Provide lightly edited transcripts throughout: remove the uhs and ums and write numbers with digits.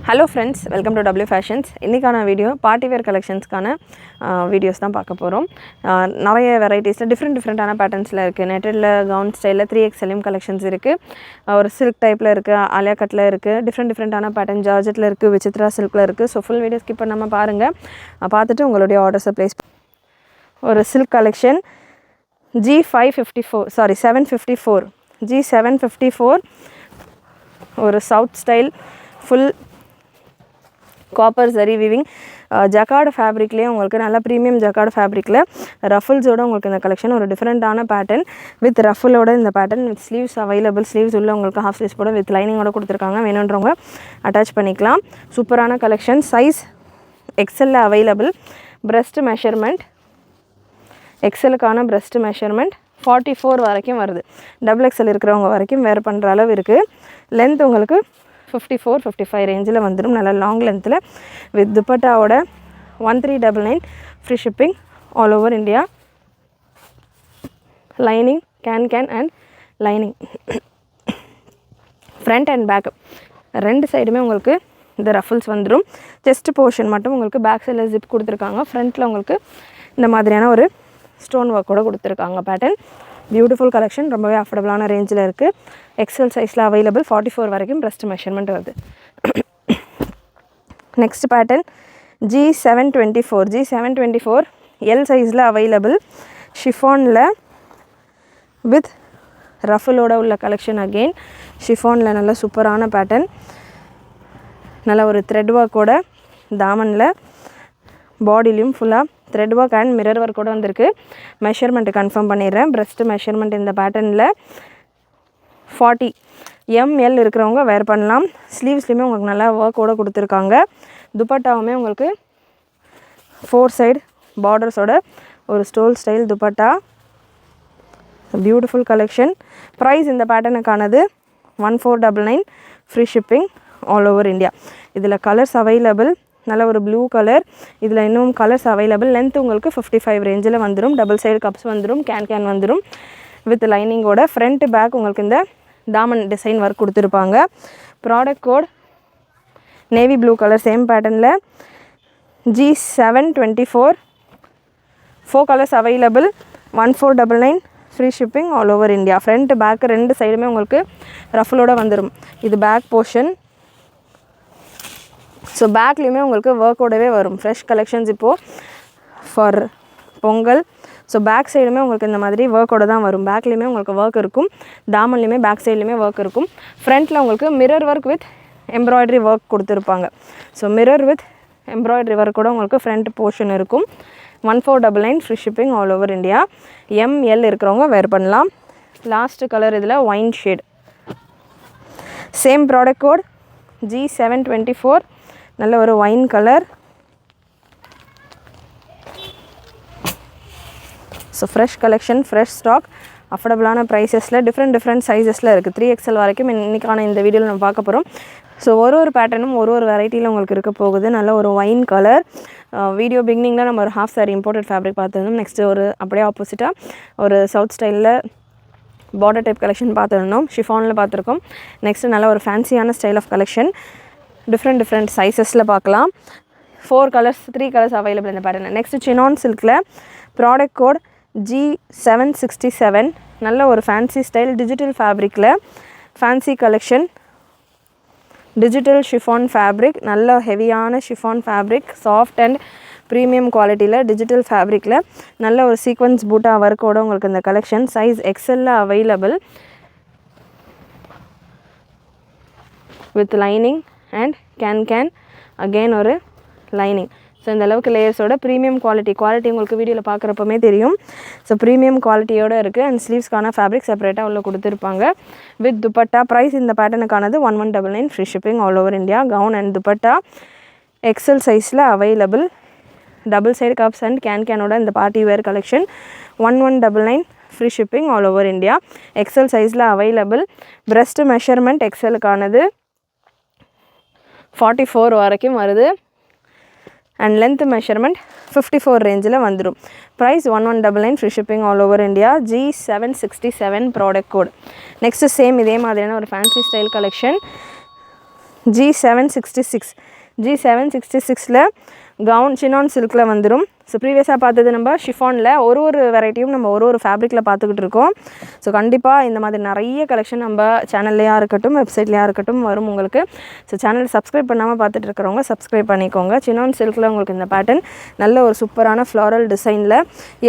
Hello friends, welcome to W Fashions. இன்னைக்கான video party wear கலெக்ஷன்ஸ்க்கான videos தான் பார்க்க போகிறோம். நிறைய வெரைட்டிஸில் டிஃப்ரெண்ட்டான பேட்டர்ன்ஸில் இருக்குது. நெட்டடில் கவுன் ஸ்டைலில் 3XLம் கலெக்ஷன்ஸ் இருக்குது. ஒரு சில்க் டைப்பில் இருக்குது, ஆலியா கட்டில் இருக்குது, டிஃப்ரெண்ட்டான பேட்டர்ன் ஜார்ஜெட்டில் இருக்குது, விசித்ரா சில்கில் இருக்குது. ஸோ ஃபுல் வீடியோ ஸ்கிப் பண்ணாமல் பாருங்கள். பார்த்துட்டு உங்களுடைய ஆர்டர்ஸை ப்ளேஸ். ஒரு சில்க் கலெக்ஷன் G754 G754 ஒரு south style full copper zari weaving jacquard ஃபேப்ரிக்லேயே உங்களுக்கு நல்ல ப்ரீமியம் ஜக்கார்டு ஃபேப்ரிக்கில் ரஃபுல்ஸோடு உங்களுக்கு இந்த கலெக்ஷன் ஒரு டிஃப்ரெண்ட்டான பேட்டர்ன் வித் ரஃபுலோட இந்த pattern with sleeves available. Sleeves உள்ள உங்களுக்கு ஹாஃப் ஸ்லீவ்ஸ் போட வித் லைனிங்கோட கொடுத்துருக்காங்க. வேணுன்றவங்க அட்டாச் பண்ணிக்கலாம். சூப்பரான கலெக்ஷன். சைஸ் எக்ஸலில் அவைலபிள். பிரெஸ்ட் மெஷர்மெண்ட் எக்ஸலுக்கான பிரெஸ்ட் மெஷர்மெண்ட் 44 வரைக்கும் வருது. XXL இருக்கிறவங்க வரைக்கும் வேர் பண்ணுற அளவு இருக்குது. லென்த் உங்களுக்கு 54-55 ரேஞ்சில் வந்துடும். நல்ல லாங் லென்த்தில் வித் துப்பட்டாவோட 1399 free shipping all over India. Lining can and lining front and back ரெண்டு சைடுமே உங்களுக்கு இந்த ரஃபுல்ஸ் வந்துடும். செஸ்ட் போர்ஷன் மட்டும் உங்களுக்கு பேக் சைடில் ஜிப் கொடுத்துருக்காங்க. ஃப்ரண்ட்டில் உங்களுக்கு இந்த மாதிரியான ஒரு ஸ்டோன் ஒர்க்கோடு கொடுத்துருக்காங்க. Pattern beautiful collection. ரொம்பவே அஃபோர்டபுளான ரேஞ்சில் இருக்குது. எக்ஸல் சைஸில் அவைலபிள். 44 வரைக்கும் பிரெஸ்ட் மெஷர்மெண்ட் வருது. நெக்ஸ்ட் பேட்டர்ன் G724 எல் சைஸில் அவைலபிள். ஷிஃபானில் வித் ரஃபுலோட உள்ள கலெக்ஷன். அகெயின் ஷிஃபானில் நல்ல சூப்பரான பேட்டர்ன். நல்ல ஒரு த்ரெட் ஒர்க்கோட தாமனில் பாடிலையும் ஃபுல்லாக thread work and mirror work கூட வந்திருக்கு. மெஷர்மெண்ட்டு கன்ஃபார்ம் பண்ணிடுறேன். பிரெஸ்ட் மெஷர்மெண்ட் இந்த பேட்டர்னில் 40 ML இருக்கிறவங்க வேர் பண்ணலாம். ஸ்லீவ்ஸ்லேயுமே உங்களுக்கு நல்லா ஒர்க்கோடு கொடுத்துருக்காங்க. துப்பட்டாவுமே உங்களுக்கு 4 சைடு பார்டர்ஸோட ஒரு stole style dupatta. Beautiful collection. Price இந்த பேட்டர்னுக்கானது 1499 free shipping all over India. இதில் கலர்ஸ் அவைலபிள். நல்ல ஒரு ப்ளூ கலர். இதில் இன்னும் கலர்ஸ் அவைலபிள். லென்த் உங்களுக்கு 55 ரேஞ்சில் வந்துடும். டபுள் சைடு கப்ஸ் வந்துடும். கேன் வந்துடும் வித் லைனிங்கோட. ஃப்ரண்ட் பேக் உங்களுக்கு இந்த தாமன் டிசைன் ஒர்க் கொடுத்துருப்பாங்க. Product code navy blue colour same பேட்டர்னில் G724 4 colours available. 1499 free shipping all over India. Front back ரெண்டு சைடுமே உங்களுக்கு ரஃபுலோட வந்துடும். இது பேக் போர்ஷன். ஸோ பேக்லேயுமே உங்களுக்கு ஒர்க்கோடவே வரும். ஃப்ரெஷ் கலெக்ஷன்ஸ் இப்போது ஃபார் பொங்கல். ஸோ பேக் சைடுமே உங்களுக்கு இந்த மாதிரி ஒர்க்கோட தான் வரும். பேக்லேயுமே உங்களுக்கு ஒர்க் இருக்கும். தாமன்லேயுமே பேக் சைட்லேயுமே ஒர்க் இருக்கும். ஃப்ரண்ட்டில் உங்களுக்கு mirror work with embroidery work கொடுத்துருப்பாங்க. So mirror with embroidery work கூட உங்களுக்கு ஃப்ரண்ட் போர்ஷன் இருக்கும். 1499 free shipping all over India. ML இருக்கிறவங்க வேர் பண்ணலாம். லாஸ்ட் கலர் இதில் wine shade. Same product code G724 நல்ல ஒரு wine colour. So fresh collection, fresh stock, அஃபோர்டபுளான ப்ரைஸஸில் டிஃப்ரெண்ட் சைஸஸில் இருக்குது. 3XL வரைக்கும் இன்றைக்கான இந்த வீடியோவில் நம்ம பார்க்க போகிறோம். ஸோ ஒரு பேட்டர்னும் ஒரு வெரைட்டியில் உங்களுக்கு இருக்க போகுது. நல்ல ஒரு ஒயின் கலர். வீடியோ பிகினிங்கில் நம்ம ஒரு ஹாஃப் சாரி இம்போர்ட்டட் ஃபேப்ரிக் பார்த்துருந்தோம். நெக்ஸ்ட்டு ஒரு அப்படியே ஆப்போசிட்டாக ஒரு சவுத் ஸ்டைலில் பார்டர் டைப் கலெக்ஷன் பார்த்துருந்தோம். ஷிஃபானில் பார்த்துருக்கோம். நெக்ஸ்ட்டு நல்ல ஒரு ஃபேன்சியான ஸ்டைல் ஆஃப் கலெக்ஷன். டிஃப்ரெண்ட் சைஸஸில் பார்க்கலாம். 4 கலர்ஸ் 3 கலர்ஸ் அவைலபிள் இந்த பேட்டர்ன். நெக்ஸ்ட்டு சினான் சில்கில் ப்ராடக்ட் கோட் G767 நல்ல ஒரு ஃபேன்சி ஸ்டைல் டிஜிட்டல் ஃபேப்ரிக்கில் fancy collection. Digital chiffon fabric. நல்ல ஹெவியான chiffon fabric. Soft and premium குவாலிட்டியில் டிஜிட்டல் ஃபேப்ரிக்கில் நல்ல ஒரு சீக்வன்ஸ் பூட்டா ஒர்க்கோட உங்களுக்கு இந்த கலெக்ஷன். சைஸ் எக்ஸலில் available with lining and can again ஒரு லைனிங். ஸோ இந்த அளவுக்கு லேயர்ஸோட ப்ரீமியம் குவாலிட்டி உங்களுக்கு வீடியோவில் பார்க்குறப்பமே தெரியும். ஸோ ப்ரீமியம் குவாலிட்டியோடு இருக்குது. அண்ட் ஸ்லீவ்ஸ்க்கான ஃபேப்ரிக் செப்பரேட்டாக உள்ள கொடுத்துருப்பாங்க வித் துப்பட்டா. ப்ரைஸ் இந்த பேட்டர்னுக்கானது 1199 free shipping all over India. Gown and dupatta XL சைஸில் available. Double side cuffs and கேனோட இந்த party wear collection 1199 free shipping all over India. XL சைஸில் அவைலபிள். பிரெஸ்ட் மெஷர்மெண்ட் எக்ஸலுக்கானது 44 வரைக்கும் வருது. அண்ட் லென்த் மெஷர்மெண்ட் 54 ரேஞ்சில் வந்துடும். Price 1199 free shipping all over India. G767 product code. Next same இதே மாதிரியான ஒரு ஃபேன்சி ஸ்டைல் கலெக்ஷன் G766 G766ல கவுன் சினான் சில்கில் வந்துடும். ஸோ ப்ரீவியஸாக பார்த்தது நம்ம ஷிஃபானில் ஒரு வெரைட்டியும் நம்ம ஒரு ஃபேப்ரிக்கில் பார்த்துக்கிட்டு இருக்கோம். ஸோ கண்டிப்பாக இந்த மாதிரி நிறைய கலெக்ஷன் நம்ம சேனல்லையாக இருக்கட்டும் வெப்சைட்லையாக இருக்கட்டும் வரும் உங்களுக்கு. ஸோ சேனல் சப்ஸ்கிரைப் பண்ணாமல் பார்த்துட்டு இருக்கிறவங்க சப்ஸ்கிரைப் பண்ணிக்கோங்க. சினான் சில்கில் உங்களுக்கு இந்த பேட்டர்ன் நல்ல ஒரு சூப்பரான ஃப்ளாரல் டிசைனில்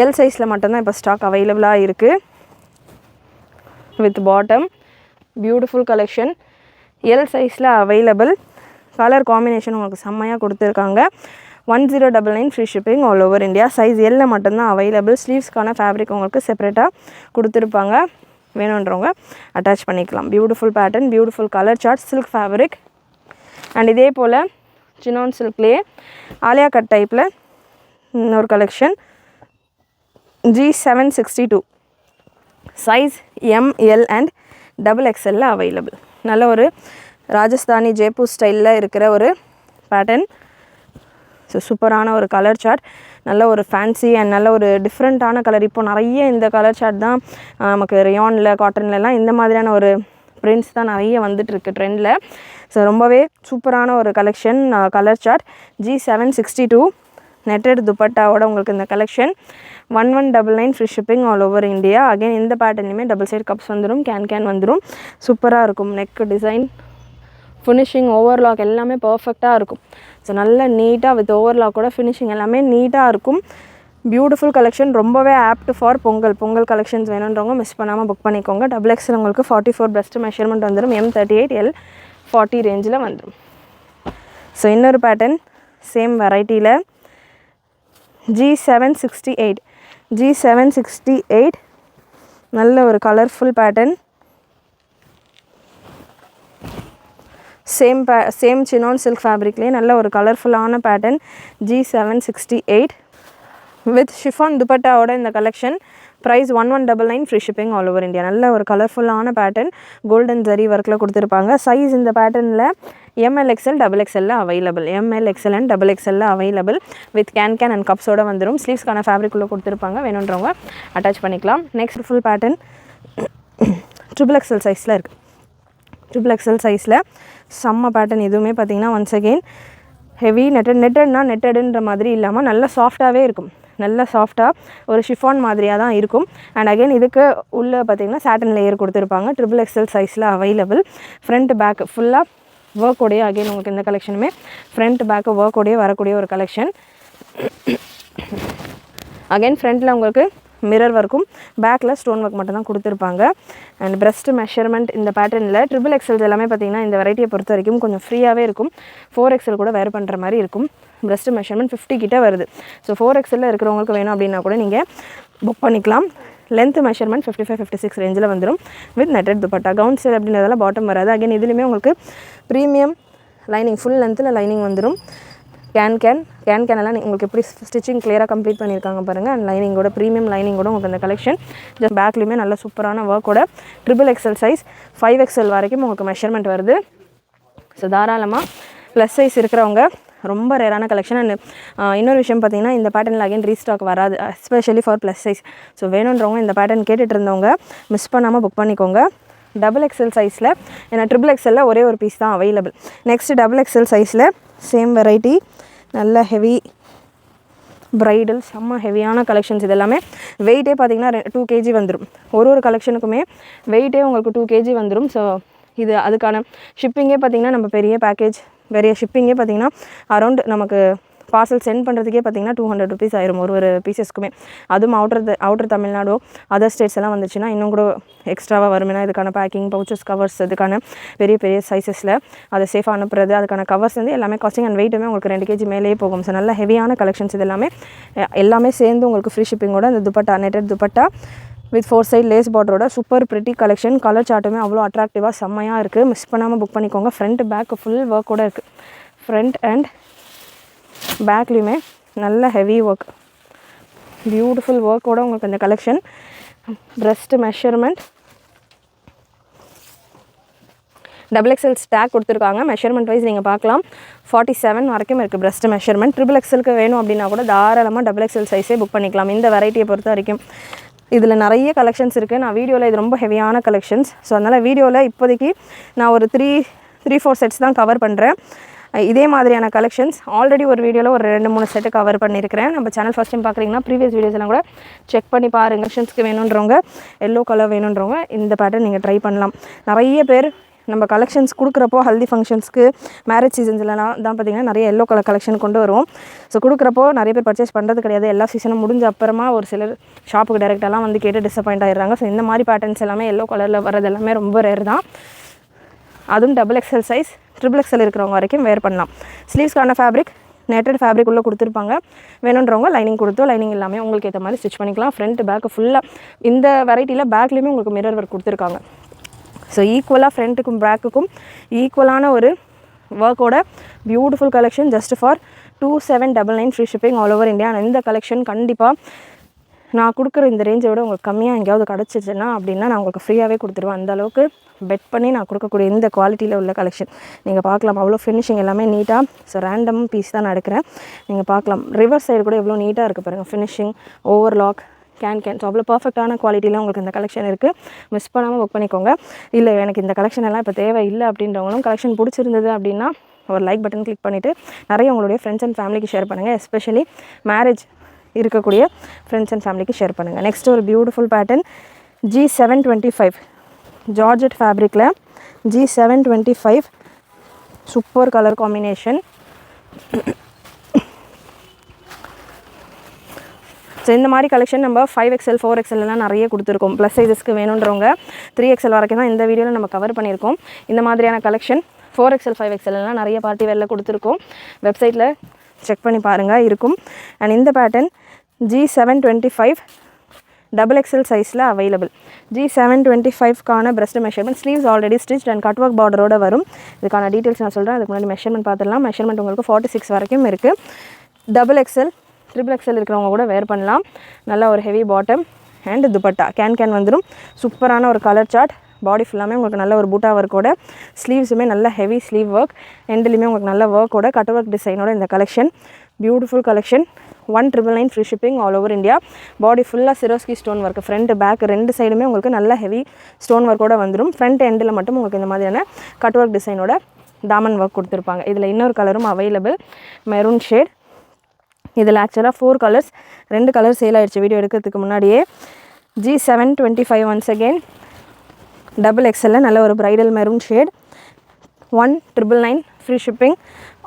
எல் சைஸில் மட்டும்தான் இப்போ ஸ்டாக் அவைலபிளாக இருக்குது. With bottom beautiful collection L சைஸில் அவைலபிள். கலர் காம்பினேஷன் உங்களுக்கு செம்மையாக கொடுத்துருக்காங்க. 1099 free shipping all over India. Size எல்ல மட்டும்தான் அவைலபிள். ஸ்லீவ்ஸ்க்கான ஃபேப்ரிக் உங்களுக்கு செப்பரேட்டாக கொடுத்துருப்பாங்க. வேணுன்றவங்க அட்டாச் பண்ணிக்கலாம். Beautiful pattern, beautiful colour chart, silk fabric. And இதே போல் சினான் சில்க்லேயே ஆலியா கட் டைப்பில் இன்னொரு collection G762 size ML and XXL available. நல்ல ஒரு ராஜஸ்தானி ஜெய்ப்பூர் ஸ்டைலில் இருக்கிற ஒரு பேட்டர்ன். ஸோ சூப்பரான ஒரு கலர் சார்ட், நல்ல ஒரு ஃபேன்சி அண்ட் நல்ல ஒரு டிஃப்ரெண்ட்டான கலர். இப்போ நிறைய இந்த கலர் சார்ட் தான் நமக்கு ரியானில் காட்டன்லலாம் இந்த மாதிரியான ஒரு பிரிண்ட்ஸ் தான் நிறைய வந்துட்டுருக்கு ட்ரெண்டில். ஸோ ரொம்பவே சூப்பரான ஒரு collection colour chart. G762 netted துப்பட்டாவோட உங்களுக்கு இந்த collection 1199 free shipping all over India. Again இந்த பேட்டர்ன்லையுமே டபுள் சைட் கப்ஸ் வந்துடும், கேன் வந்துடும். சூப்பராக இருக்கும். நெக் டிசைன், ஃபினிஷிங், ஓவர்லாக் எல்லாமே பர்ஃபெக்டாக இருக்கும். ஸோ நல்ல நீட்டாக வித் ஓவர்லாக்கோட ஃபினிஷிங் எல்லாமே நீட்டாக இருக்கும். பியூட்டிஃபுல் கலெக்ஷன், ரொம்பவே ஆப்ட் ஃபார் பொங்கல் கலெக்ஷன்ஸ் வேணுன்றவங்க மிஸ் பண்ணாமல் புக் பண்ணிக்கோங்க. XXL உங்களுக்கு 44 பெஸ்ட் மெஷர்மெண்ட் வந்துடும். M38 L40 ரேஞ்சில் வந்துடும். ஸோ இன்னொரு பேட்டர்ன் சேம் வெரைட்டியில் G768 நல்ல ஒரு colourful pattern. Same chinon silk ஃபேப்ரிக்லேயே நல்ல ஒரு கலர்ஃபுல்லான பேட்டர்ன் G768 வித் ஷிஃபான் துப்பட்டாவோட இந்த collection. Price 1199 free shipping all over India. நல்ல ஒரு கலர்ஃபுல்லான பேட்டர்ன், கோல்டன் ஜரி ஒர்க்கில் கொடுத்துருப்பாங்க. சைஸ் இந்த பேட்டர்னில் ML XL XXL available. ML XL and XXL available with can and கப்ஸோடு வந்துடும். ஸ்லீவ்ஸ்க்கான ஃபேப்ரிக்குள்ளே கொடுத்துருப்பாங்க. வேணுன்றவங்க அட்டாச் பண்ணிக்கலாம். நெக்ஸ்ட் ஃபுல் பேட்டர்ன் XXL சைஸில் இருக்குது. XXL சைஸில் செம்ம பேட்டர்ன். இதுவுமே பார்த்திங்கன்னா ஒன்ஸ் அகெயின் ஹெவி நெட்டடுன்ற மாதிரி இல்லாமல் நல்லா சாஃப்டாகவே இருக்கும். நல்லா சாஃப்டாக ஒரு ஷிஃபான் மாதிரியாக தான் இருக்கும். அண்ட் அகெயின் இதுக்கு உள்ளே பார்த்திங்கன்னா சாட்டன் லேயர் கொடுத்துருப்பாங்க. XXL சைஸில் அவைலபிள். ஃப்ரண்ட் பேக் ஃபுல்லாக ஒர்க்கோடையே அகெயின் உங்களுக்கு இந்த கலெக்ஷனுமே ஃப்ரண்ட் பேக்கு ஒர்க்கோடையே வரக்கூடிய ஒரு கலெக்ஷன். அகெயின் ஃப்ரண்ட்டில் உங்களுக்கு மிரர் ஒர்க்கும் பேக்கில் ஸ்டோன் ஒர்க் மட்டும் தான் கொடுத்துருப்பாங்க. அண்ட் பிரஸ்ட் மெஷர்மெண்ட் இந்த பேட்டர்னில் XXL எல்லாமே பார்த்திங்கன்னா இந்த வெரைட்டியை பொறுத்த வரைக்கும் கொஞ்சம் ஃப்ரீயாகவே இருக்கும். 4XL கூட வேர் பண்ணுற மாதிரி இருக்கும். பிரஸ்ட் மெஷர்மெண்ட் 50 கிட்ட வருது. ஸோ 4XL இருக்கிறவங்களுக்கு வேணும் அப்படின்னா கூட நீங்கள் புக் பண்ணிக்கலாம். லென்த் மெஷர்மெண்ட் 55-56 ரேஞ்சில் வந்துடும் with netted dupatta. Gown style அப்படின்றதெல்லாம் பாட்டம் வராது. அகைன் இதுலேயுமே உங்களுக்கு ப்ரீமியம் லைனிங், ஃபுல் லென்த்தில் லைனிங் வந்துடும். கேன் எல்லாம் உங்களுக்கு எப்படி ஸ்டிச்சிங் கிளியராக கம்ப்ளீட் பண்ணியிருக்காங்க பாருங்கள். அண்ட் லைனிங்கோட ப்ரீமியம் லைனிங்கோட உங்களுக்கு அந்த கலெக்ஷன். ஜஸ்ட் பேக்லேயுமே நல்ல சூப்பரான ஒர்க்கோட XXL சைஸ் 5XL வரைக்கும் உங்களுக்கு மெஷர்மெண்ட் வருது. ஸோ தாராளமாக ப்ளஸ் சைஸ் இருக்கிறவங்க ரொம்ப ரேரான கலெக்ஷன். அண்ட் இன்னொரு விஷயம் பார்த்தீங்கன்னா இந்த பேட்டர்னில் அகைன் ரீஸ்டாக் வராது, especially for plus size. So வேணுன்றவங்க இந்த பேட்டர்ன் கேட்டுட்டு இருந்தவங்க மிஸ் பண்ணாமல் புக் பண்ணிக்கோங்க. XXL சைஸில், ஏன்னா XXL ஒரே ஒரு பீஸ் தான் அவைலபிள். நெக்ஸ்ட் XXL சைஸில் சேம் வெரைட்டி, நல்ல ஹெவி ப்ரைடல், செம்ம ஹெவியான கலெக்ஷன்ஸ். இது எல்லாமே வெயிட்டே பார்த்திங்கன்னா 2 kg வந்துடும். ஒரு கலெக்ஷனுக்குமே வெயிட்டே உங்களுக்கு 2 kg வந்துடும். ஸோ இது அதுக்கான ஷிப்பிங்கே பார்த்திங்கன்னா நம்ம பெரிய ஷிப்பிங்கே பார்த்திங்கன்னா அரௌண்ட் நமக்கு பார்சல் சென்ட் பண்ணுறதுக்கே பார்த்திங்கன்னா 200 rupees ஆயிரும் ஒரு பீசஸ்க்குமே. அதுவும் அவுட்டர் தமிழ்நாடோ அதர் ஸ்டேட்ஸ் எல்லாம் வந்துச்சுன்னா இன்னும் கூட எக்ஸ்ட்ராவாக வரும். ஏன்னா இதுக்கான பேக்கிங், பவுச்சஸ், கவர்ஸ், இதுக்கான பெரிய சைஸஸில் அதை சேஃபாக அனுப்புறது, அதுக்கான கவர்ஸ் வந்து எல்லாமே காஸ்டிங் அண்ட் வெயிட்டுமே உங்களுக்கு 2 kg மேலேயே போகும். ஸோ நல்ல ஹெவியான கலெக்ஷன்ஸ். இது எல்லாமே சேர்ந்து உங்களுக்கு ஃப்ரீ ஷிப்பிங்கோட இந்த dupatta, netted dupatta with 4 side lace பார்டரோட சூப்பர் பிரிட்டி கலெக்ஷன். கலர் சார்ட்டுமே அவ்வளோ அட்ராக்டிவாக செம்மையாக இருக்குது. மிஸ் பண்ணாமல் புக் பண்ணிக்கோங்க. ஃப்ரண்ட் பேக் ஃபுல் ஒர்க்கோடு இருக்குது. ஃப்ரண்ட் அண்ட் பேக்லேயுமே நல்ல ஹெவி ஒர்க், பியூட்டிஃபுல் ஒர்க்கோட உங்களுக்கு இந்த collection. Bust measurement XXL stock கொடுத்துருக்காங்க. மெஷர்மெண்ட் வைஸ் நீங்கள் பார்க்கலாம் 47 வரைக்கும் இருக்குது பிரஸ்ட் மெஷர்மெண்ட். XXLக்கு வேணும் அப்படின்னா கூட தாராளமாக XXL சைஸே புக் பண்ணிக்கலாம். இந்த வெரைட்டியை பொறுத்த வரைக்கும் இதில் நிறைய கலெக்ஷன்ஸ் இருக்குது. நான் வீடியோவில் இது ரொம்ப ஹெவியான கலெக்ஷன்ஸ். ஸோ அதனால் வீடியோவில் இப்போதைக்கு நான் ஒரு 3-4 செட்ஸ் தான் கவர் பண்ணுறேன். இதே மாதிரியான கலெக்ஷன்ஸ் ஆல்ரெடி ஒரு வீடியோவில் ஒரு 2-3 செட்டு கவர் பண்ணியிருக்கிறேன். நம்ம சேனல் ஃபஸ்ட் டைம் பார்க்குறீங்கன்னா ப்ரீவியஸ் வீடியோஸ் எல்லாம் கூட செக் பண்ணி பாருங்கள். கலெக்ஷன்ஸ்க்கு வேணுன்றவங்க, எல்லோ கலர் வேணுன்றவங்க இந்த பேட்டர்ன் நீங்கள் ட்ரை பண்ணலாம். நிறைய பேர் நம்ம கலெக்ஷன்ஸ் கொடுக்குறப்போ ஹல்தி ஃபங்க்ஷன்ஸ்க்கு, மேரேஜ் சீசன்ஸ்லாம் தான் பார்த்திங்கன்னா நிறைய எல்லோ கலர் கலெக்ஷன் கொண்டு வருவோம். ஸோ கொடுக்குறப்போ நிறைய பேர் பர்ச்சேஸ் பண்ணுறது கிடையாது. எல்லா சீசனும் முடிஞ்ச அப்புறமா ஒரு சிலர் ஷாப்புக்கு டேரெக்டாலாம் வந்து கேட்டு டிசப்பாயிண்ட் ஆகிடுறாங்க. ஸோ இந்த மாதிரி பேட்டர்ன்ஸ் எல்லாமே எல்லோ கலரில் வர்றது எல்லாமே ரொம்ப ரேர் தான். அதுவும் XXL சைஸ், XXL இருக்கிறவங்க வரைக்கும் வேர் பண்ணலாம். ஸ்லீவ்ஸ்க்கான ஃபேப்ரிக் நெட்டட் ஃபேப்ரிக் உள்ளே கொடுத்துருப்பாங்க. வேணுன்றவங்க லைனிங் கொடுத்தோ, லைனிங் எல்லாமே உங்களுக்கு ஏற்ற மாதிரி ஸ்டிச் பண்ணிக்கலாம். ஃப்ரண்ட் பேக்கு ஃபுல்லாக இந்த வெரைட்டியில் பேக்லேயுமே உங்களுக்கு மிரர் ஒர்க் கொடுத்துருக்காங்க. ஸோ ஈக்குவலாக ஃப்ரண்ட்டுக்கும் பேக்குக்கும் ஈக்குவலான ஒரு ஒர்க்கோட beautiful collection just for 2799 free shipping all over India. இந்த கலெக்ஷன் கண்டிப்பாக நான் கொடுக்குற இந்த ரேஞ்சை விட உங்களுக்கு கம்மியாக எங்கேயாவது கிடச்சிச்சுன்னா அப்படின்னா நான் உங்களுக்கு ஃப்ரீயாகவே கொடுத்துருவேன். அந்தளவுக்கு பெட் பண்ணி நான் கொடுக்கக்கூடிய இந்த குவாலிட்டியில் உள்ள கலெக்ஷன் நீங்கள் பார்க்கலாம். அவ்வளோ ஃபினிஷிங் எல்லாமே நீட்டாக. ஸோ ரேண்டம் பீஸ் தான் நான் எடுக்கிறேன். நீங்கள் பார்க்கலாம் ரிவர்ஸ் சைடு கூட எவ்வளோ நீட்டாக இருக்குது பாருங்கள். ஃபினிஷிங், ஓவர்லாக், கேன் ஸோ அவ்வளோ பர்ஃபெக்டான குவாலிட்டியில் உங்களுக்கு இந்த கலெக்ஷன் இருக்குது. மிஸ் பண்ணாமல் புக் பண்ணிக்கோங்க. இல்லை எனக்கு இந்த கலெக்ஷன் எல்லாம் இப்போ தேவை இல்லை அப்படின்றவங்களும் கலெக்ஷன் பிடிச்சிருந்தது அப்படின்னா ஒரு லைக் பட்டன் கிளிக் பண்ணிவிட்டு நிறைய உங்களுடைய ஃப்ரெண்ட்ஸ் அண்ட் ஃபேமிலிக்கு ஷேர் பண்ணுங்கள். எஸ்பெஷலி மேரேஜ் இருக்கக்கூடிய ஃப்ரெண்ட்ஸ் அண்ட் ஃபேமிலிக்கு ஷேர் பண்ணுங்கள். நெக்ஸ்ட் ஒரு பியூட்டிஃபுல் பேட்டர்ன் G725 ஜார்ஜெட் ஃபேப்ரிக்கில் G725 super colour combination. So இந்த மாதிரி கலெக்ஷன் நம்ம 5XL 4XL எல்லாம் நிறைய கொடுத்துருக்கோம். ப்ளஸ் சைஸஸ்க்கு வேணுன்றவங்க 3XL வரைக்கும் தான் இந்த வீடியோவில் நம்ம கவர் பண்ணியிருக்கோம். இந்த மாதிரியான கலெக்ஷன் 4XL 5XL எல்லாம் நிறைய பார்ட்டி வேரில் கொடுத்துருக்கோம். வெப்சைட்டில் செக் பண்ணி பாருங்கள் இருக்கும். அண்ட் இந்த பேட்டர்ன் G725 XXL சைஸில் அவைலபிள். G725க்கான breast measurement, sleeves already stitch and cut work பார்டரோட வரும். இதுக்கான டீட்டெயில்ஸ் நான் சொல்கிறேன். அதுக்கு முன்னாடி மெஷர்மெண்ட் பார்த்துடலாம். மெஷர்மெண்ட் உங்களுக்கு 46 வரைக்கும் இருக்குது. XXL XXL இருக்கிறவங்க கூட வேர் பண்ணலாம். நல்லா ஒரு heavy bottom and dupatta can வந்துடும். சூப்பரான ஒரு கலர் சார்ட். பாடி ஃபுல்லாமே உங்களுக்கு நல்ல ஒரு பூட்டா ஒர்க்கோட, ஸ்லீவ்ஸுமே நல்ல ஹெவி ஸ்லீவ் ஒர்க், எண்ட்லேயுமே உங்களுக்கு நல்ல ஒர்க்கோட கட் ஒர்க் டிசைனோட இந்த collection beautiful collection. 1999 free shipping all over India. Body ஃபுல்லாக Swarovski stone work, front back ரெண்டு சைடுமே உங்களுக்கு நல்ல ஹெவி ஸ்டோன் ஒர்க்கோட வந்துடும். ஃப்ரண்ட் எண்டில் மட்டும் உங்களுக்கு இந்த மாதிரியான கட் ஒர்க் டிசைனோட தாமன் ஒர்க் கொடுத்துருப்பாங்க. இதில் இன்னொரு கலரும் அவைலபிள், மெரூன் ஷேட். இதில் ஆக்சுவலாக 4 கலர்ஸ், 2 கலர் சேல் ஆகிடுச்சு வீடியோ எடுக்கிறதுக்கு முன்னாடியே. G725 ஒன்ஸ் அகெயின் XXL நல்ல ஒரு bridal maroon shade. 1999 free shipping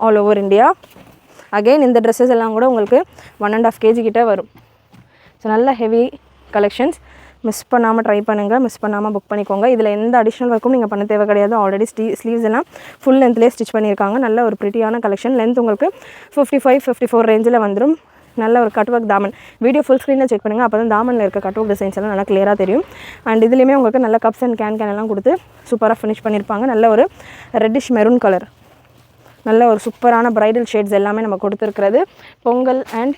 all over India. Again இந்த ட்ரெஸ்ஸஸ் எல்லாம் கூட உங்களுக்கு 1.5 kg கிட்ட வரும். ஸோ நல்ல ஹெவி கலெக்ஷன்ஸ். மிஸ் பண்ணாமல் ட்ரை பண்ணுங்கள், மிஸ் பண்ணாமல் புக் பண்ணிக்கோங்க. இதில் எந்த அடிஷ்னல் ஒர்க்கும் நீங்கள் பண்ண தேவை கிடையாது. ஆல்ரெடி ஸ்லீவ்ஸ் எல்லாம் ஃபுல் லென்த்லேயே ஸ்டிச் பண்ணியிருக்காங்க. நல்ல ஒரு ப்ரிட்டியான கலெக்ஷன். லென்த் உங்களுக்கு 55-54 ரேஞ்சில் வந்துடும். நல்ல ஒரு கட் ஒர்க் தாமன். வீடியோ ஃபுல் ஸ்க்ரீனில் செக் பண்ணுங்கள். அப்போ தான் தாமனில் இருக்க கட் ஒர்க் டிசைன்ஸ் எல்லாம் நல்லா கிளியராக தெரியும். அண்ட் இதுலேயுமே உங்களுக்கு நல்ல கப்ஸ் அண்ட் கேன் எல்லாம் கொடுத்து சூப்பராக ஃபினிஷ் பண்ணியிருப்பாங்க. நல்ல ஒரு ரெட்டிஷ் மெரூன் கலர், நல்ல ஒரு சூப்பரான ப்ரைடல் ஷேட்ஸ் எல்லாமே நம்ம கொடுத்துருக்கிறது பொங்கல் அண்ட்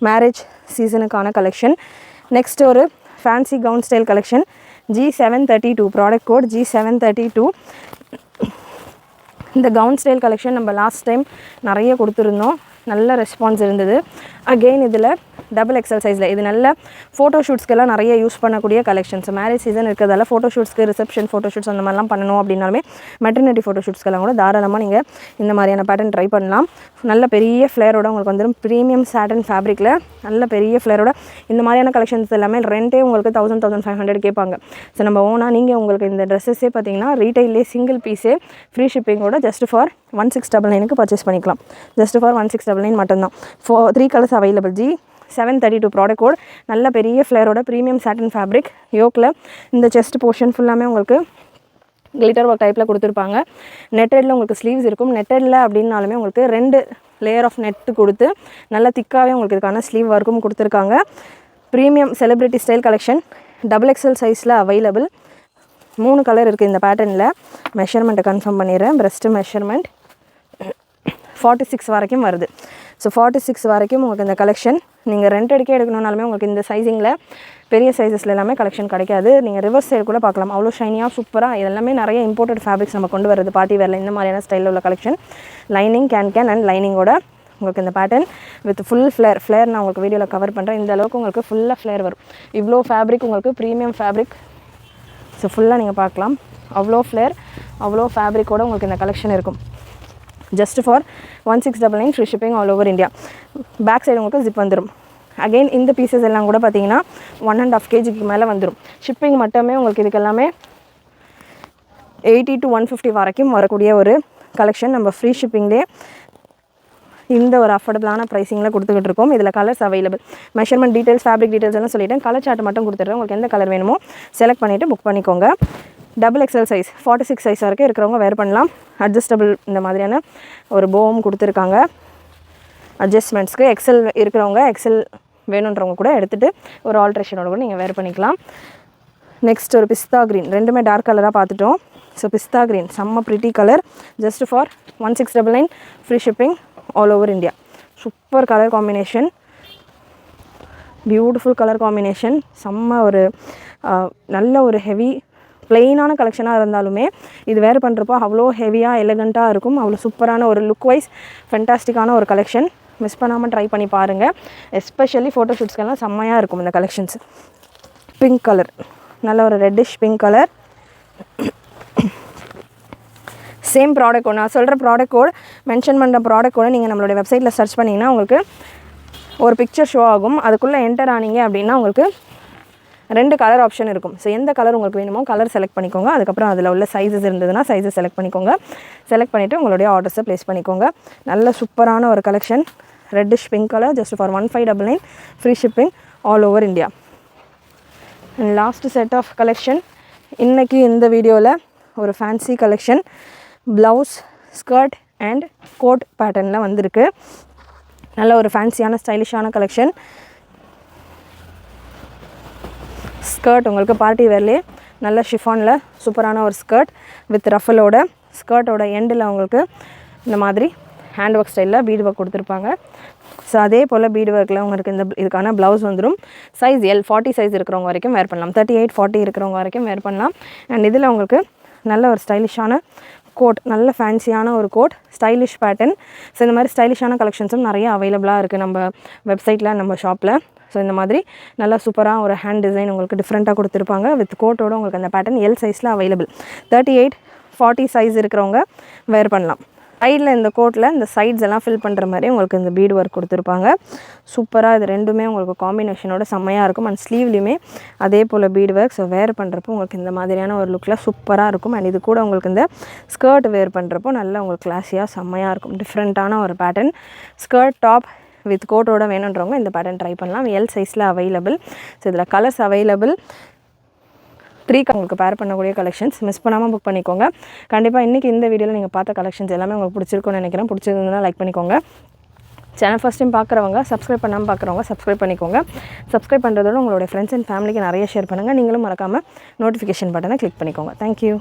மேரேஜ் சீசனுக்கான கலெக்ஷன். நெக்ஸ்ட் ஒரு fancy gown style collection. G732 product code G732. இந்த கவுன் ஸ்டைல் கலெக்ஷன் நம்ம லாஸ்ட் டைம் நிறைய கொடுத்துருந்தோம். நல்ல ரெஸ்பான்ஸ் இருந்தது. அகெயின் இதில் XXL சைஸில் இது நல்ல ஃபோட்டோ ஷூட்ஸ்க்கெல்லாம் நிறைய யூஸ் பண்ணக்கூடிய கலெக்ஷன்ஸ். மேரேஜ் சீசன் இருக்கிறதால ஃபோட்டோ ஷூட்ஸ்க்கு, ரிசப்ஷன் ஃபோட்டோ ஷூட்ஸ் அந்த மாதிரிலாம் பண்ணணும் அப்படின்னாலுமே மெட்டர்னிட்டி ஃபோட்டோ ஷூட்ஸ்க்கெல்லாம் கூட தாராளமாக நீங்கள் இந்த மாதிரியான பேட்டர்ன் ட்ரை பண்ணலாம். நல்ல பெரிய ஃப்ளேரோட உங்களுக்கு வந்துடும். ப்ரீமியம் சாட்டன் ஃபேப்ரிக்கில் நல்ல பெரிய ஃப்ளேரோட இந்த மாதிரியான கலெக்ஷன்ஸ் எல்லாமே ரெண்டே உங்களுக்கு 1000-1500 கேட்பாங்க. ஸோ நம்ம ஓனாக நீங்கள் உங்களுக்கு இந்த ட்ரெஸ்ஸஸே பார்த்தீங்கன்னா ரீட்டைல்லே சிங்கிள் பீஸே ஃப்ரீ ஷிப்பிங்கோட ஜஸ்ட் ஃபார் 1699க்கு பர்ச்சேஸ் பண்ணிக்கலாம். ஜஸ்ட் ஃபார் 1699 மட்டும்தான். 3 colours available. G732 product code. நல்ல பெரிய ஃப்ளேரோட ப்ரீமியம் சாட்டன் ஃபேப்ரிக். யோக்கில் இந்த செஸ்ட் போர்ஷன் ஃபுல்லாமே உங்களுக்கு கிளிட்டர் ஒர்க் டைப்பில் கொடுத்துருப்பாங்க. நெட்டடில் உங்களுக்கு ஸ்லீவ்ஸ் இருக்கும். நெட்டடில் அப்படின்னாலுமே உங்களுக்கு 2 லேயர் ஆஃப் நெட்டு கொடுத்து நல்லா திக்காகவே உங்களுக்கு இதுக்கான ஸ்லீவ் ஒர்க்கும் கொடுத்துருக்காங்க. Premium celebrity style collection. XXL சைஸில் அவைலபிள். 3 கலர் இருக்குது இந்த பேட்டர்னில். மெஷர்மெண்ட்டை கன்ஃபார்ம் பண்ணிடுறேன். பிரஸ்ட்டு மெஷர்மெண்ட் 46 வரைக்கும் வருது. ஸோ 46 வரைக்கும் உங்களுக்கு இந்த கலெக்ஷன் நீங்கள் ரெண்ட் எடுக்கணுன்னாலுமே உங்களுக்கு இந்த சைஸிங்கில் பெரிய சைஸஸில் எல்லாமே கலெக்ஷன் கிடைக்காது. நீங்கள் ரிவர்ஸ் சைடு கூட பார்க்கலாம். அவ்வளோ ஷைனியாக சூப்பராக இதெல்லாமே நிறைய இம்போர்ட்டட் ஃபேப்ரிக்ஸ் நம்ம கொண்டு வரது பார்ட்டி வேரில். இந்த மாதிரியான ஸ்டைலில் உள்ள கலெக்ஷன். லைனிங் கேன் அண்ட் லைனிங்கோட உங்களுக்கு இந்த பேட்டர்ன் வித் ஃபுல் ஃப்ளேர் நான் உங்களுக்கு வீடியோவில் கவர் பண்ணுறேன். இந்த அளவுக்கு உங்களுக்கு ஃபுல்லாக ஃப்ளேர் வரும். இவ்வளோ ஃபேப்ரிக் உங்களுக்கு ப்ரீமியம் ஃபேப்ரிக். ஸோ ஃபுல்லாக நீங்கள் பார்க்கலாம். அவ்வளோ ஃப்ளேர், அவ்வளோ ஃபேப்ரிக்கோட உங்களுக்கு இந்த கலெக்ஷன் இருக்கும். Just for 1699 free shipping all over India. Back side உங்களுக்கு ஜிப் வந்துடும். அகெயின் இந்த பீசஸ் எல்லாம் கூட பார்த்தீங்கன்னா 1.5 kgக்கு மேலே வந்துடும். ஷிப்பிங் மட்டுமே உங்களுக்கு இதுக்கு எல்லாமே 80 to 150 வரைக்கும் வரக்கூடிய ஒரு கலெக்ஷன். நம்ம ஃப்ரீ ஷிப்பிங்லேயே இந்த ஒரு அஃபோர்டபுளான ப்ரைஸிங்கில் கொடுத்துக்கிட்டு இருக்கோம். இதில் colours available. Measurement details, fabric details எல்லாம் சொல்லிவிட்டேன். கலர் சார்ட் மட்டும் கொடுத்துட்றேன். உங்களுக்கு எந்த கலர் வேணுமோ செலக்ட் பண்ணிவிட்டு புக் பண்ணிக்கோங்க. XXL சைஸ் 46 சைஸ் வரைக்கும் இருக்கிறவங்க வேர் பண்ணலாம். அட்ஜஸ்டபிள் இந்த மாதிரியான ஒரு போவும் கொடுத்துருக்காங்க அட்ஜஸ்ட்மெண்ட்ஸ்க்கு. எக்ஸல் இருக்கிறவங்க, எக்ஸல் வேணுன்றவங்க கூட எடுத்துகிட்டு ஒரு ஆல்ட்ரேஷனோட கூட நீங்கள் வேர் பண்ணிக்கலாம். நெக்ஸ்ட் ஒரு பிஸ்தா க்ரீன், ரெண்டுமே டார்க் கலராக பார்த்துட்டோம். ஸோ பிஸ்தா க்ரீன் செம்ம pretty colour. Just for 1699 free shipping all over India. Super colour combination, beautiful colour combination. செம்ம ஒரு நல்ல ஒரு ஹெவி ப்ளெயினான கலெக்ஷனாக இருந்தாலுமே இது வேர் பண்ணுறப்போ அவ்வளோ ஹெவியாக எலகண்ட்டாக இருக்கும். அவ்வளோ சூப்பரான ஒரு லுக் வைஸ் ஃபென்டாஸ்டிக்கான ஒரு கலெக்ஷன். மிஸ் பண்ணாமல் ட்ரை பண்ணி பாருங்கள். எஸ்பெஷலி ஃபோட்டோஷூட்ஸ்க்கெல்லாம் செம்மையாக இருக்கும் இந்த கலெக்ஷன்ஸ். பிங்க் கலர், நல்ல ஒரு reddish pink colour. Same product code, நான் சொல்கிற ப்ராடக்ட் கோட், மென்ஷன் பண்ணுற ப்ராடக்ட் கோடை நீங்கள் நம்மளுடைய வெப்சைட்டில் சர்ச் பண்ணிங்கன்னா உங்களுக்கு ஒரு பிக்சர் ஷோ ஆகும். அதுக்குள்ளே என்டர் ஆனீங்க அப்படின்னா உங்களுக்கு 2 கலர் ஆப்ஷன் இருக்கும். ஸோ எந்த கலர் உங்களுக்கு வேணுமோ கலர் செலக்ட் பண்ணிக்கோங்க. அதுக்கப்புறம் அதில் உள்ள சைஸஸ் இருந்ததுன்னா சைஸை செலக்ட் பண்ணிக்கோங்க. செலக்ட் பண்ணிவிட்டு உங்களுடைய ஆர்டர்ஸை ப்ளேஸ் பண்ணிக்கோங்க. நல்ல சூப்பரான ஒரு collection. Reddish pink colour, just for 1599 free shipping all over India. And last set of collection இன்றைக்கி இந்த வீடியோவில் ஒரு fancy collection. Blouse, skirt and coat பேட்டர்னில் வந்திருக்கு. நல்ல ஒரு ஃபேன்சியான ஸ்டைலிஷான கலெக்ஷன். ஸ்கர்ட் உங்களுக்கு பார்ட்டி வேர்லேயே நல்ல ஷிஃபானில் சூப்பரான ஒரு ஸ்கர்ட் வித் ரஃபலோட. ஸ்கர்ட்டோட எண்டில் உங்களுக்கு இந்த மாதிரி ஹேண்ட் ஒர்க் ஸ்டைலில் பீட் ஒர்க் கொடுத்துருப்பாங்க. ஸோ அதே போல் பீட் ஒர்க்கில் உங்களுக்கு இதுக்கான ப்ளவுஸ் வந்துடும். சைஸ் L 40 சைஸ் இருக்கிறவங்க வரைக்கும் வேர் பண்ணலாம். 38, 40 இருக்கிறவங்க வரைக்கும் வேர் பண்ணலாம். அண்ட் இதில் உங்களுக்கு நல்ல ஒரு ஸ்டைலிஷான கோட், நல்ல ஃபேன்சியான ஒரு கோட், ஸ்டைலிஷ் பேட்டர்ன். ஸோ இந்த மாதிரி ஸ்டைலிஷான கலெக்ஷன்ஸும் நிறைய அவைலபிளாக இருக்குது நம்ம வெப்சைட்டில், நம்ம ஷாப்பில். ஸோ இந்த மாதிரி நல்லா சூப்பராக ஒரு ஹேண்ட் டிசைன் உங்களுக்கு டிஃப்ரெண்ட்டாக கொடுத்துருப்பாங்க. வித் கோட்டோட உங்களுக்கு அந்த பேட்டர்ன் L சைஸில் அவைலபிள். 38, 40 சைஸ் இருக்கிறவங்க வேர் பண்ணலாம். சைடில் இந்த கோட்டில் இந்த சைட்ஸ் எல்லாம் ஃபில் பண்ணுற மாதிரி உங்களுக்கு இந்த பீட் ஒர்க் கொடுத்துருப்பாங்க. சூப்பராக இது ரெண்டுமே உங்களுக்கு காம்பினேஷனோட செம்மையாக இருக்கும். அண்ட் ஸ்லீவ்லேயுமே அதே போல் பீட் ஒர்க். ஸோ வேர் பண்ணுறப்போ உங்களுக்கு இந்த மாதிரியான ஒரு லுக்கில் சூப்பராக இருக்கும். அண்ட் இது கூட உங்களுக்கு இந்த ஸ்கர்ட் வேர் பண்ணுறப்போ நல்லா உங்களுக்கு கிளாஸியாக செம்மையாக இருக்கும். டிஃப்ரெண்ட்டான ஒரு பேட்டர்ன். ஸ்கர்ட் டாப் வித் கோட்டோட வேணுன்றவங்க இந்த பேட்டர்ன் ட்ரை பண்ணலாம். L சைஸில் அவைலபிள். ஸோ இதில் கலர்ஸ் அவைலபிள். 3 உங்களுக்கு பேர் பண்ணக்கூடிய கலெக்ஷன்ஸ். மிஸ் பண்ணாமல் புக் பண்ணிக்கோங்க. கண்டிப்பாக இன்றைக்கி இந்த வீடியோவில் நீங்கள் பார்த்த கலெக்ஷன்ஸ் எல்லாமே உங்களுக்கு பிடிச்சிருக்கும்னு நினைக்கிறேன். பிடிச்சிருந்ததுன்னா லைக் பண்ணிக்கோங்க. சேனல் ஃபஸ்ட் டைம் பார்க்குறவங்க, சப்ஸ்கிரைப் பண்ணாமல் பார்க்குறவங்க சப்ஸ்கிரைப் பண்ணிக்கோங்க. சப்ஸ்கிரைப் பண்ணுறதோட உங்களுடைய ஃப்ரெண்ட்ஸ் அண்ட் ஃபேமிலிக்கு நிறைய ஷேர் பண்ணுங்கள். நீங்களும் மறக்காமல் நோட்டிஃபிகேஷன் பட்டனை கிளிக் பண்ணிக்கோங்க. தேங்க்யூ.